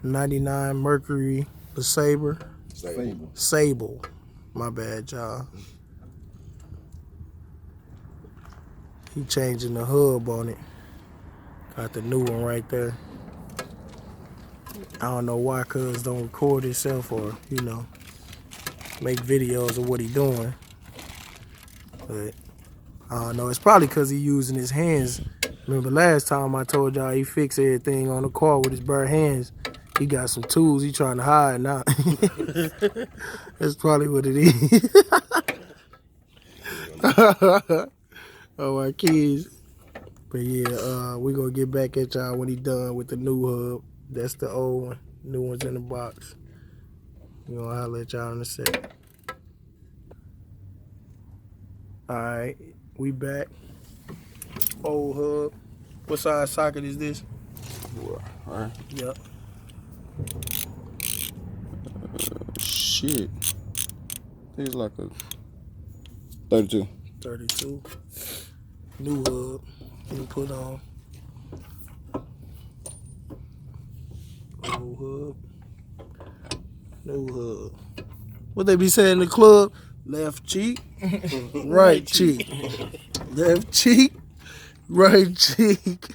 99 mercury sable. Sable. My bad, y'all. He changing the hub on it. Got the new one right there. I don't know why cuz don't record himself or, you know, make videos of what he doing. But I don't know. It's probably because he using his hands. Remember last time I told y'all he fixed everything on the car with his bare hands. He got some tools he trying to hide now. That's probably what it is. Oh, my kids. But yeah, we gonna get back at y'all when he done with the new hub. That's the old one. New one's in the box. We gonna holler at y'all in a sec. Alright, we back. Old hub. What size socket is this? Alright. Yep. Shit. I think it's like a 32. 32. New hub. You put on. Old hub. New hub. What they be saying in the club? Left cheek, right cheek. Left cheek, right cheek.